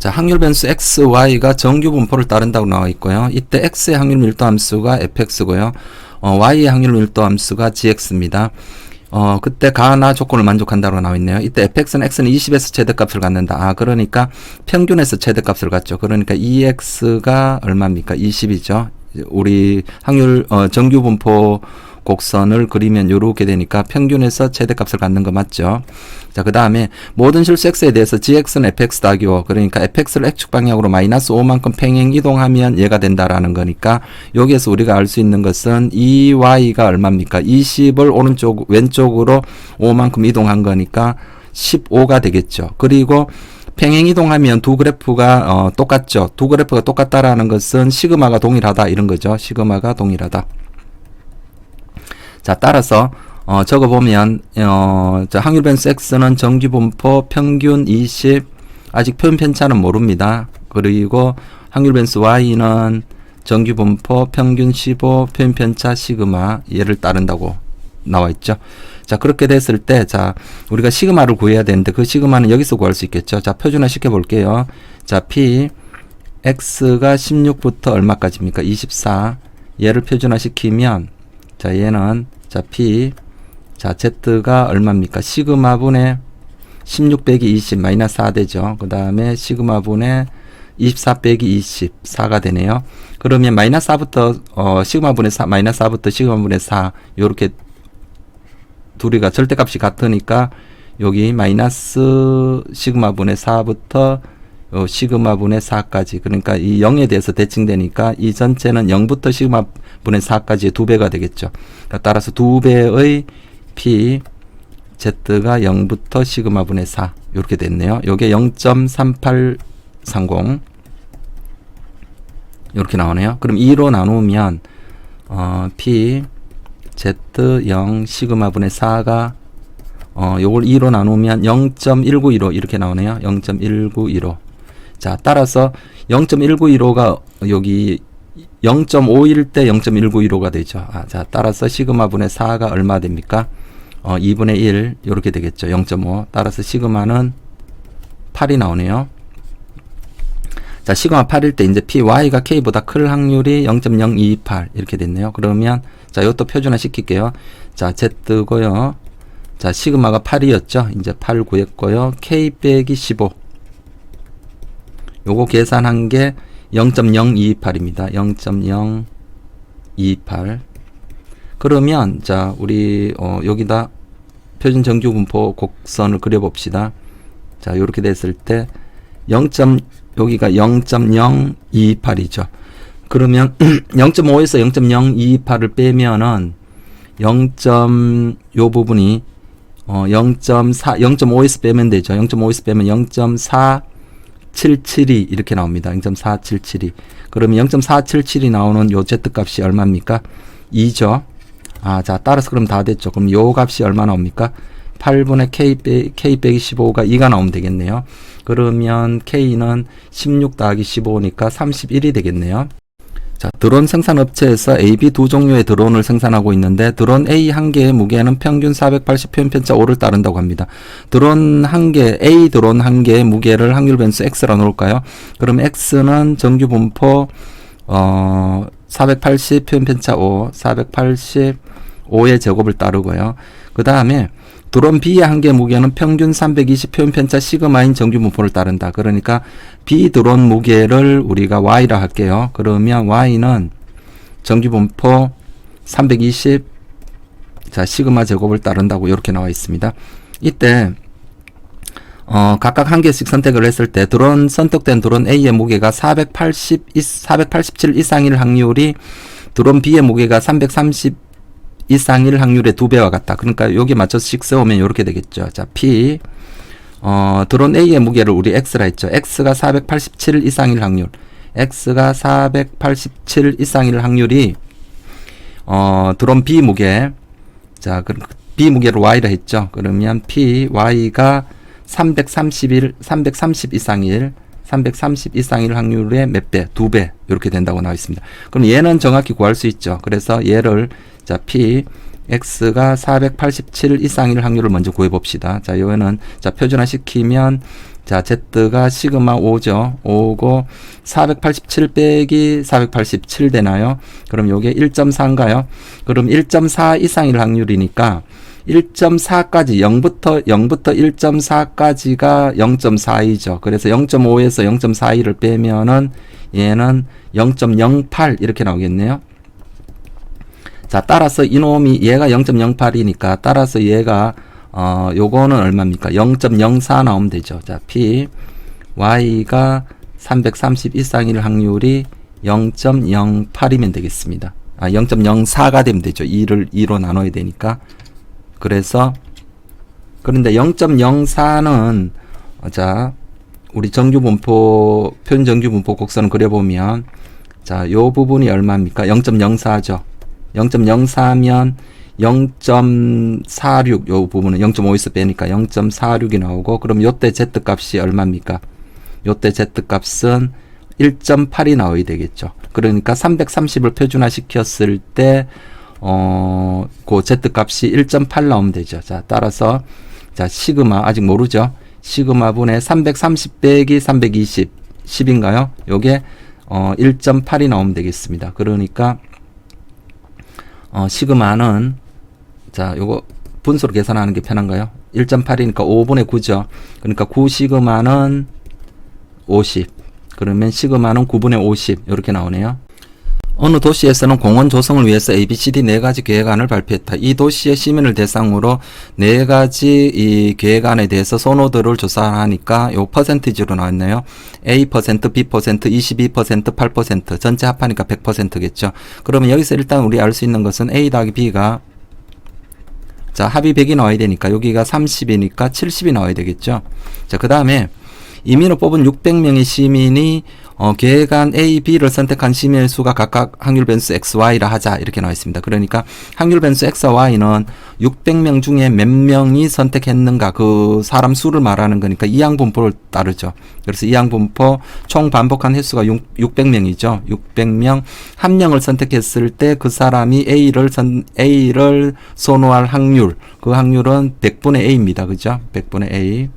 자, 확률 변수 x, y가 정규 분포를 따른다고 나와 있고요. 이때 x의 확률 밀도 함수가 fx고요. y의 확률 밀도 함수가 gx입니다. 그때 가나 조건을 만족한다고 나와 있네요. 이때 fx는 x는 20에서 최대값을 갖는다. 그러니까 평균에서 최대값을 갖죠. 그러니까 2x가 얼마입니까? 20이죠. 우리 확률 정규 분포 곡선을 그리면 요렇게 되니까 평균에서 최대값을 갖는 거 맞죠? 자, 그 다음에 모든 실수 x에 대해서 gx는 fx 더하기 5. 그러니까 fx를 x축 방향으로 마이너스 5만큼 평행 이동하면 얘가 된다라는 거니까 여기에서 우리가 알 수 있는 것은 2y가 얼마입니까? 20을 왼쪽으로 5만큼 이동한 거니까 15가 되겠죠. 그리고 평행 이동하면 두 그래프가 똑같죠. 두 그래프가 똑같다라는 것은 시그마가 동일하다 이런 거죠. 시그마가 동일하다. 자, 따라서 적어보면 확률 변수 x는 정규 분포 평균 20, 아직 표현 편차는 모릅니다. 그리고 확률 변수 y는 정규 분포 평균 15, 표현 편차 시그마 얘를 따른다고 나와 있죠. 자, 그렇게 됐을 때 자, 우리가 시그마를 구해야 되는데 그 시그마는 여기서 구할 수 있겠죠. 자, 표준화 시켜 볼게요. 자, p x가 16부터 얼마까지입니까? 24. 얘를 표준화 시키면 자, 얘는 자, p 자, z가 얼마입니까? 시그마 분의 16 빼기 20 마이너스 4 되죠. 그 다음에 시그마 분의 24 빼기 24가 되네요. 그러면 마이너스 4부터 시그마 분의 4 마이너스 4부터 시그마 분의 4 요렇게 둘이가 절대값이 같으니까 여기 마이너스 시그마 분의 4부터 시그마 분의 4까지, 그러니까 이 0에 대해서 대칭되니까 이 전체는 0부터 시그마 분의 4까지의 2배가 되겠죠. 그러니까 따라서 2배의 p z가 0부터 시그마 분의 4 이렇게 됐네요. 요게 0.3830 이렇게 나오네요. 그럼 2로 나누면 p z0 시그마 분의 4가 요걸 2로 나누면 0.1915 이렇게 나오네요. 0.1915. 자, 따라서 0.1915가 여기 0.5일 때 0.1915가 되죠. 자, 따라서 시그마 분의 4가 얼마 됩니까? 2분의 1 이렇게 되겠죠. 0.5. 따라서 시그마는 8이 나오네요. 자, 시그마 8일 때 이제 py가 k보다 클 확률이 0.0228 이렇게 됐네요. 그러면 자, 이것도 표준화 시킬게요. 자, z고요. 자, 시그마가 8이었죠. 이제 8 구했고요. k 빼기 15. 요거 계산한 게 0.0228입니다. 0.028. 그러면 자, 우리 여기다 표준 정규 분포 곡선을 그려 봅시다. 자, 요렇게 됐을 때 여기가 0.028이죠. 그러면 0.5에서 0.028을 빼면은 요 부분이 0.5에서 빼면 되죠. 0.5에서 빼면 0.477이 이렇게 나옵니다. 0.477이. 그러면 0.477이 나오는 요 z값이 얼마입니까? 2죠. 자, 따라서 그럼 다 됐죠. 그럼 요 값이 얼마 나옵니까? 8분의 k 빼기 15가 2가 나오면 되겠네요. 그러면 k는 16 더하기 15니까 31이 되겠네요. 자, 드론 생산업체에서 A, B 두 종류의 드론을 생산하고 있는데 드론 A 한 개의 무게는 평균 480 표현 편차 5를 따른다고 합니다. 드론 한 개, A 드론 한 개의 무게를 확률 변수 X라 놓을까요? 그럼 X는 정규 분포 480 표현 편차 5, 485의 제곱을 따르고요. 그 다음에 드론 B의 한 개 무게는 평균 320 표현 편차 시그마인 정규 분포를 따른다. 그러니까 B 드론 무게를 우리가 Y라 할게요. 그러면 Y는 정규 분포 320 자, 시그마 제곱을 따른다고 이렇게 나와 있습니다. 이때 각각 한 개씩 선택을 했을 때 선택된 드론 A의 무게가 487 이상일 확률이 드론 B의 무게가 330 이상일 확률의 2배와 같다. 그러니까 여기 맞춰서 식 세우면 이렇게 되겠죠. 자, P 드론 A의 무게를 우리 X라 했죠. X가 487 이상일 확률. X가 487 이상일 확률이 드론 B 무게. 자, 그럼 B 무게를 Y라 했죠. 그러면 P Y가 330 이상일 330 이상일 확률의 몇 배? 2배 이렇게 된다고 나와 있습니다. 그럼 얘는 정확히 구할 수 있죠. 그래서 얘를 자, P X가 487 이상일 확률을 먼저 구해 봅시다. 자, 요거는 자, 표준화 시키면 자, Z가 시그마 5죠. 5고 487 빼기 487 되나요? 그럼 요게 1.4인가요? 그럼 1.4 이상일 확률이니까 1.4까지 0부터 1.4까지가 0.42죠. 그래서 0.5에서 0.42를 빼면은 얘는 0.08 이렇게 나오겠네요. 자, 따라서 이놈이 얘가 0.08이니까 따라서 얘가 요거는 얼마입니까? 0.04 나오면 되죠. 자, P Y가 330 이상일 확률이 0.08이면 되겠습니다. 0.04가 되면 되죠. 2를 2로 나눠야 되니까. 그래서 그런데 0.04는 자, 우리 정규분포 표준정규분포 곡선을 그려보면 자, 요 부분이 얼마입니까? 0.04죠. 0.04면 0.46 요 부분은 0.5에서 빼니까 0.46이 나오고 그럼 요때 Z 값이 얼마입니까? 요때 Z 값은 1.8이 나와야 되겠죠. 그러니까 330을 표준화 시켰을 때 그 Z 값이 1.8 나오면 되죠. 자, 따라서 자, 시그마 아직 모르죠. 시그마 분의 330 빼기 320 10인가요? 요게 1.8이 나오면 되겠습니다. 그러니까 시그마는 자, 요거 분수로 계산하는 게 편한가요? 1.8이니까 5분의 9죠. 그러니까 9 시그마는 50. 그러면 시그마는 9분의 50 이렇게 나오네요. 어느 도시에서는 공원 조성을 위해서 ABCD 4가지 계획안을 발표했다. 이 도시의 시민을 대상으로 4가지 이 계획안에 대해서 선호도를 조사하니까 요 퍼센티지로 나왔네요. A%, B%, 22%, 8% 전체 합하니까 100%겠죠. 그러면 여기서 일단 우리 알 수 있는 것은 A 더하기 B가 자, 합이 100이 나와야 되니까 여기가 30이니까 70이 나와야 되겠죠. 자, 그 다음에 이민을 뽑은 600명의 시민이 계획안 A, B를 선택한 시민의 수가 각각 확률 변수 X, Y라 하자 이렇게 나와 있습니다. 그러니까 확률 변수 X와 Y는 600명 중에 몇 명이 선택했는가 그 사람 수를 말하는 거니까 이항분포를 따르죠. 그래서 이항분포 총 반복한 횟수가 600명이죠. 600명 한 명을 선택했을 때 그 사람이 A를 선호할 확률 그 확률은 100분의 A입니다. 그죠? 100분의 A.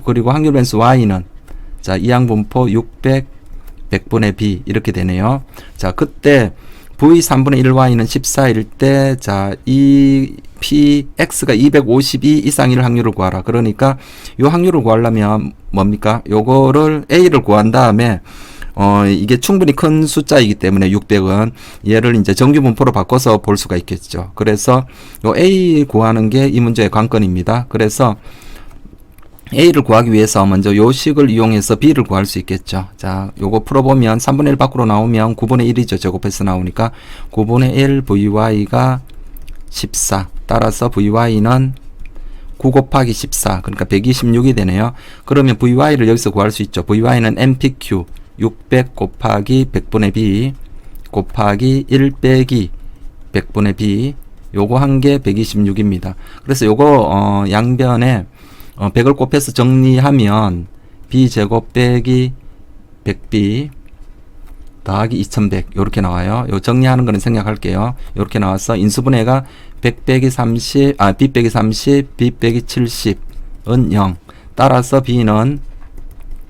그리고 확률 변수 Y는 자, 이항분포 600 100분의 B 이렇게 되네요. 자, 그때 V 3분의 1Y는 14일 때 자, 이 PX가 252 이상일 확률을 구하라. 그러니까 요 확률을 구하려면 뭡니까? 요거를 A를 구한 다음에 이게 충분히 큰 숫자이기 때문에 600은 얘를 이제 정규분포로 바꿔서 볼 수가 있겠죠. 그래서 요 A 구하는 게 이 문제의 관건입니다. 그래서 A를 구하기 위해서 먼저 요 식을 이용해서 B를 구할 수 있겠죠. 자, 요거 풀어보면 3분의 1 밖으로 나오면 9분의 1이죠. 제곱해서 나오니까 9분의 1 VY가 14. 따라서 VY는 9 곱하기 14. 그러니까 126이 되네요. 그러면 VY를 여기서 구할 수 있죠. VY는 MPQ 600 곱하기 100분의 B 곱하기 1 빼기 100분의 B 요거 한 개 126입니다. 그래서 요거 양변에 100을 곱해서 정리하면 B제곱 빼기 100B 더하기 2100 요렇게 나와요. 요 정리하는 거는 생략할게요. 요렇게 나와서 인수분해가 100 빼기 30, B 빼기 30, B 빼기 70은 0. 따라서 B는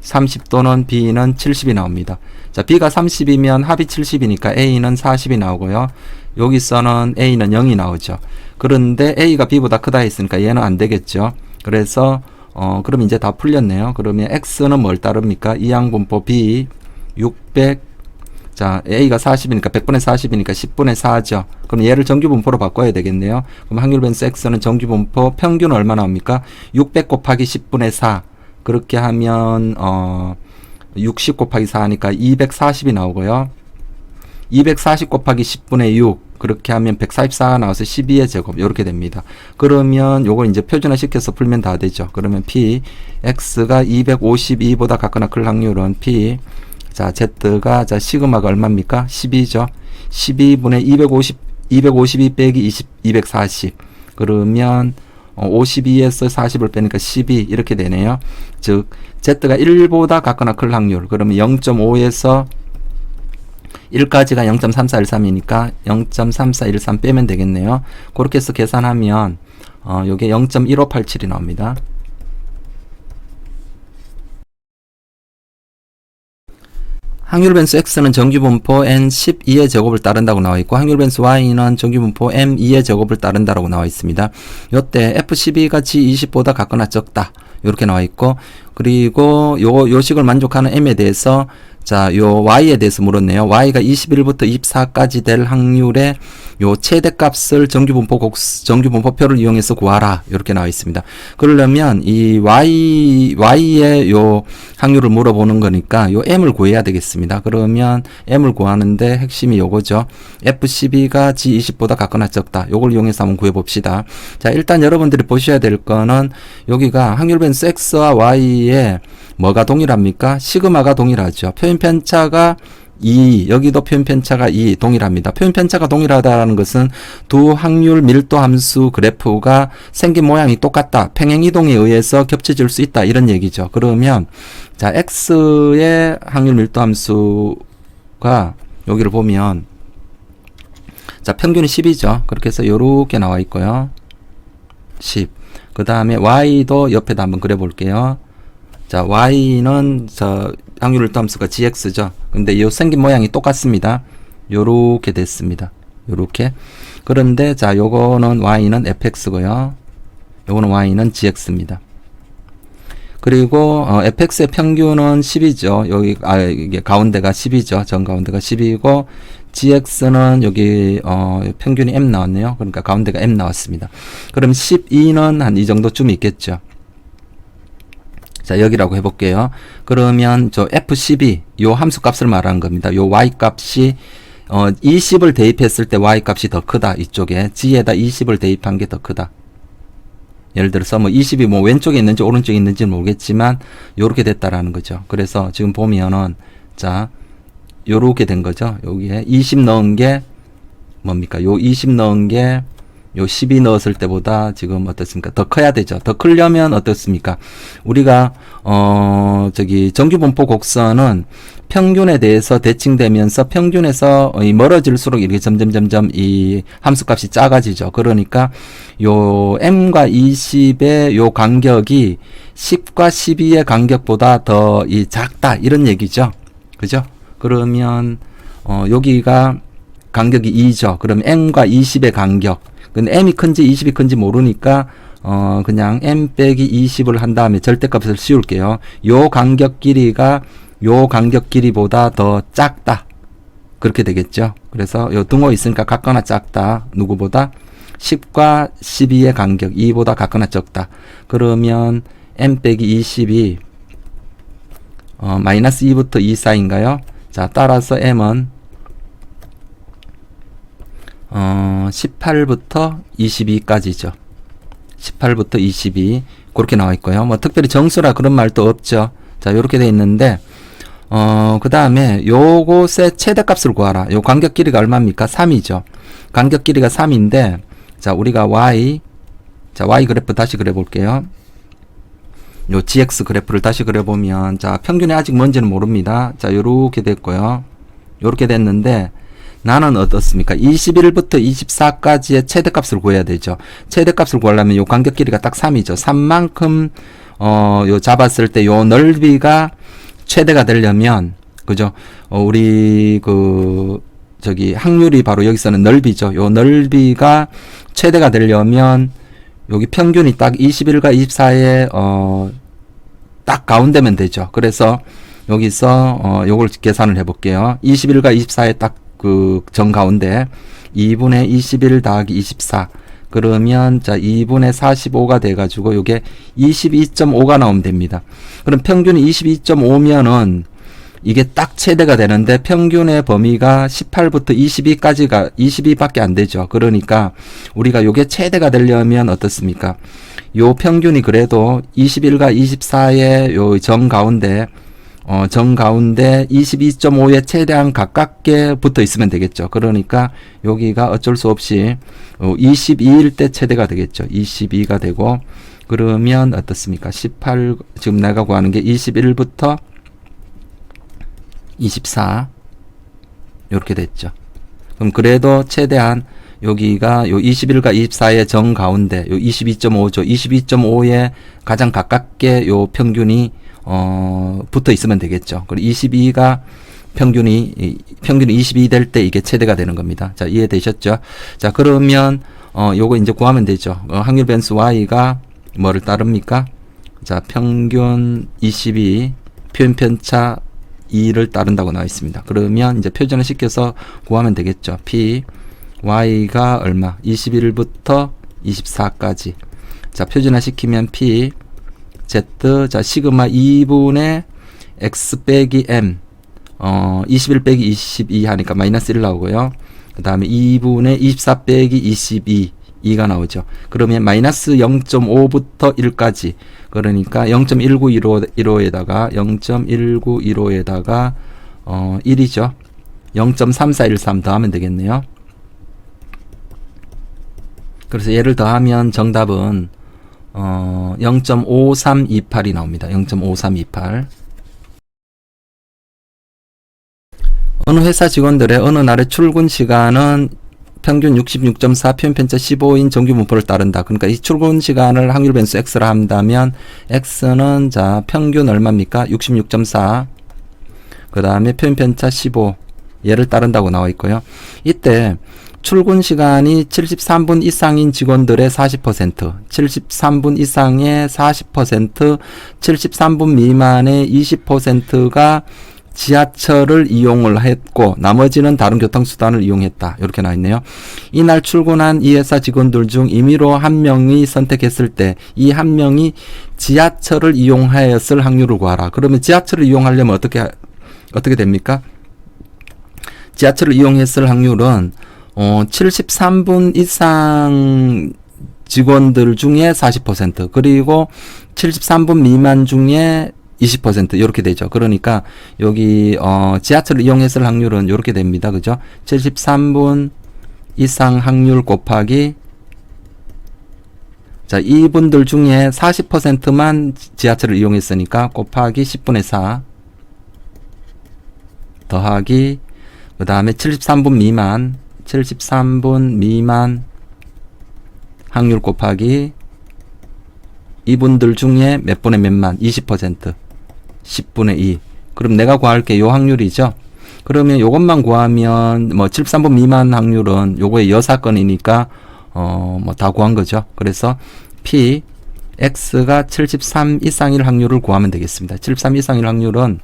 30 또는 B는 70이 나옵니다. 자, B가 30이면 합이 70이니까 A는 40이 나오고요. 여기서는 A는 0이 나오죠. 그런데 A가 B보다 크다 했으니까 얘는 안 되겠죠. 그래서 그럼 이제 다 풀렸네요. 그러면 X는 뭘 따릅니까? 이항분포 B 600 자, A가 40이니까 100분의 40이니까 10분의 4죠. 그럼 얘를 정규분포로 바꿔야 되겠네요. 그럼 확률 변수 X는 정규분포 평균 얼마 나옵니까? 600 곱하기 10분의 4 그렇게 하면 60 곱하기 4니까 240이 나오고요. 240 곱하기 10분의 6 그렇게 하면 144가 나와서 12의 제곱 이렇게 됩니다. 그러면 요걸 이제 표준화 시켜서 풀면 다 되죠. 그러면 P X가 252보다 같거나 클 확률은 P 자 Z가 자 시그마가 얼마입니까? 12죠. 12분의 252 빼기 240 그러면 52에서 40을 빼니까 12 이렇게 되네요. 즉 Z가 1보다 같거나 클 확률 그러면 0.5에서 1까지가 0.3413이니까 0.3413 빼면 되겠네요. 그렇게 해서 계산하면 요게 0.1587이 나옵니다. 확률 변수 x는 정규분포 n12의 제곱을 따른다고 나와 있고 확률 변수 y는 정규분포 m2의 제곱을 따른다라고 나와 있습니다. 요때 f12가 g20보다 같거나 적다. 요렇게 나와 있고 그리고 요 식을 만족하는 m에 대해서 자, 요 y에 대해서 물었네요. y가 21부터 24까지 될 확률의 요 최대값을 정규분포표를 이용해서 구하라. 이렇게 나와 있습니다. 그러려면 이 y의 요 확률을 물어보는 거니까 요 m을 구해야 되겠습니다. 그러면 m을 구하는데 핵심이 요거죠. f12가 g20보다 같거나 적다. 요걸 이용해서 한번 구해 봅시다. 자, 일단 여러분들이 보셔야 될 거는 여기가 확률 변수 x와 y의 뭐가 동일합니까? 시그마가 동일하죠. 표현 편차가 2, 여기도 표현 편차가 2 동일합니다. 표현 편차가 동일하다는 것은 두 확률 밀도 함수 그래프가 생긴 모양이 똑같다. 평행 이동에 의해서 겹쳐질 수 있다. 이런 얘기죠. 그러면 자, x의 확률 밀도 함수가 여기를 보면 자, 평균이 10이죠. 그렇게 해서 요렇게 나와 있고요. 10. 그 다음에 y도 옆에다 한번 그려 볼게요. 자, y는 확률 밀도 함수가 gx죠. 근데 이 생긴 모양이 똑같습니다. 요렇게 됐습니다. 요렇게. 그런데 자, 요거는 y는 fx고요. 요거는 y는 gx입니다. 그리고 fx의 평균은 10이죠. 여기 이게 가운데가 10이죠. 전 가운데가 10이고 gx는 여기 평균이 m 나왔네요. 그러니까 가운데가 m 나왔습니다. 그럼 12는 한 이 정도쯤 있겠죠. 자, 여기라고 해볼게요. 그러면 저 f12 요 함수 값을 말하는 겁니다. 요 y 값이 20을 대입했을 때 y 값이 더 크다. 이쪽에 g에다 20을 대입한 게 더 크다. 예를 들어서 뭐 20이 뭐 왼쪽에 있는지 오른쪽에 있는지는 모르겠지만 요렇게 됐다라는 거죠. 그래서 지금 보면은 자, 요렇게 된 거죠. 여기에 20 넣은 게 뭡니까? 요 20 넣은 게 요 12 넣었을 때보다 지금 어떻습니까? 더 커야 되죠. 더 크려면 어떻습니까? 우리가 정규분포 곡선은 평균에 대해서 대칭되면서 평균에서 멀어질수록 이렇게 점점 이 함수값이 작아지죠. 그러니까 요 m과 20의 요 간격이 10과 12의 간격보다 더 작다 이런 얘기죠. 그죠? 그러면 여기가 간격이 2죠. 그럼 m과 20의 간격. 근데 m이 큰지 20이 큰지 모르니까 그냥 m 빼기 20을 한 다음에 절대값을 씌울게요. 요 간격 길이가 요 간격 길이보다 더 작다. 그렇게 되겠죠. 그래서 요 등호 있으니까 같거나 작다. 누구보다 10과 12의 간격 2보다 같거나 적다. 그러면 m 빼기 20이 마이너스 2부터 2 사이인가요? 자, 따라서 m은 18부터 22까지죠. 18부터 22 그렇게 나와 있고요. 뭐 특별히 정수라 그런 말도 없죠. 자, 요렇게 돼 있는데 그 다음에 요것의 최대값을 구하라. 요 간격 길이가 얼마입니까? 3이죠. 간격 길이가 3인데 자, 우리가 y 그래프 다시 그려 볼게요. 요 gx 그래프를 다시 그려 보면 자, 평균이 아직 뭔지는 모릅니다. 자, 요렇게 됐고요. 요렇게 됐는데 나는 어떻습니까? 21부터 24까지의 최대값을 구해야 되죠. 최대값을 구하려면 요 간격 길이가 딱 3이죠. 3만큼 요 잡았을 때 요 넓이가 최대가 되려면 그죠? 우리 확률이 바로 여기서는 넓이죠. 요 넓이가 최대가 되려면 여기 평균이 딱 21과 24의 딱 가운데면 되죠. 그래서 여기서 요걸 계산을 해 볼게요. 21과 24의 딱 정 가운데 2분의 21 더하기 24 그러면 자 2분의 45가 돼 가지고 요게 22.5가 나오면 됩니다. 그럼 평균이 22.5면은 이게 딱 최대가 되는데 평균의 범위가 18부터 22까지가 22밖에 안 되죠. 그러니까 우리가 요게 최대가 되려면 어떻습니까? 요 평균이 그래도 21과 24의 요 정 가운데 22.5에 최대한 가깝게 붙어 있으면 되겠죠. 그러니까 여기가 어쩔 수 없이 22일 때 최대가 되겠죠. 22가 되고 그러면 어떻습니까? 18 지금 내가 구하는 게 21부터 24 이렇게 됐죠. 그럼 그래도 최대한 여기가 요 21과 24의 정 가운데 요 22.5죠. 22.5에 가장 가깝게 요 평균이 붙어 있으면 되겠죠. 그리고 22가 평균이 22 될 때 이게 최대가 되는 겁니다. 자, 이해되셨죠? 자, 그러면 요거 이제 구하면 되죠. 확률 변수 y가 뭐를 따릅니까? 자, 평균 22, 표현 편차 2를 따른다고 나와 있습니다. 그러면 이제 표준을 시켜서 구하면 되겠죠. p y가 얼마? 21부터 24까지. 자, 표준화 시키면 p z, 자, 시그마 2분의 x 빼기 m, 21 빼기 22 하니까 마이너스 1 나오고요. 그 다음에 2분의 24 빼기 22, 2가 나오죠. 그러면 마이너스 0.5부터 1까지. 그러니까 0.1915에다가 0.1915에다가 1이죠. 0.3413 더하면 되겠네요. 그래서 얘를 더하면 정답은 0.5328이 나옵니다. 0.5328. 어느 회사 직원들의 어느 날의 출근 시간은 평균 66.4, 표현 편차 15인 정규 분포를 따른다. 그러니까 이 출근 시간을 확률 변수 x라 한다면 x는 자 평균 얼마입니까? 66.4. 그 다음에 표현 편차 15. 얘를 따른다고 나와 있고요. 이때 출근 시간이 73분 이상인 직원들의 40%, 73분 이상의 40%, 73분 미만의 20%가 지하철을 이용을 했고 나머지는 다른 교통수단을 이용했다. 이렇게 나와 있네요. 이날 출근한 이 회사 직원들 중 임의로 한 명이 선택했을 때 이 한 명이 지하철을 이용하였을 확률을 구하라. 그러면 지하철을 이용하려면 어떻게 됩니까? 지하철을 이용했을 확률은 73분 이상 직원들 중에 40% 그리고 73분 미만 중에 20% 이렇게 되죠. 그러니까 여기 지하철을 이용했을 확률은 이렇게 됩니다. 그죠? 73분 이상 확률 곱하기 자 이분들 중에 40%만 지하철을 이용했으니까 곱하기 10분의 4 더하기 그 다음에 73분 미만 확률 곱하기 이분들 중에 몇 분의 몇만 20% 10분의 2 그럼 내가 구할게 요 확률이죠. 그러면 요것만 구하면 뭐 73분 미만 확률은 요거의 여사건이니까 뭐 다 구한 거죠. 그래서 p x가 73 이상일 확률을 구하면 되겠습니다. 73 이상일 확률은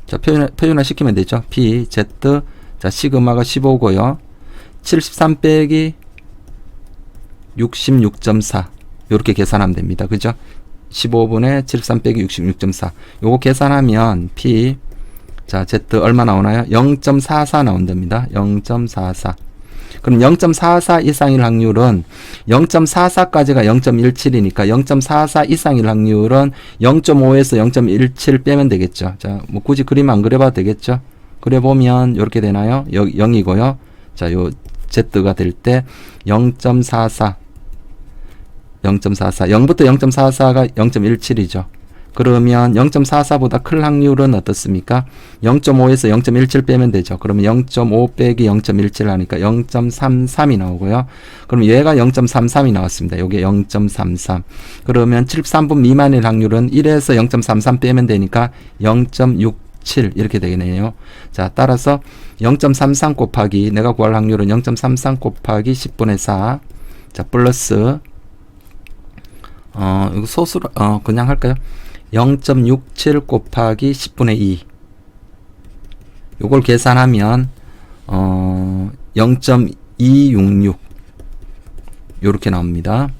자 표준화 시키면 되죠. p z 자 시그마가 15고요. 73 빼기 66.4 요렇게 계산하면 됩니다. 그죠? 15분의 73 빼기 66.4 요거 계산하면 P 자 Z 얼마 나오나요? 0.44 나온답니다. 0.44 그럼 0.44 이상일 확률은 0.44까지가 0.17이니까 0.44 이상일 확률은 0.5에서 0.17 빼면 되겠죠. 자, 뭐 굳이 그림 안 그려봐도 되겠죠. 그려보면 이렇게 되나요? 0이고요. 자, 요 Z가 될 때 0.44 0부터 0.44가 0.17이죠. 그러면 0.44보다 클 확률은 어떻습니까? 0.5에서 0.17 빼면 되죠. 그러면 0.5 빼기 0.17 하니까 0.33이 나오고요. 그럼 얘가 0.33이 나왔습니다. 요게 0.33. 그러면 73분 미만일 확률은 1에서 0.33 빼면 되니까 0.67 이렇게 되겠네요. 자, 따라서 0.33 곱하기 내가 구할 확률은 0.33 곱하기 10분의 4. 자, 플러스 이거 소수로 그냥 할까요? 0.67 곱하기 10분의 2 요걸 계산하면 0.266 요렇게 나옵니다.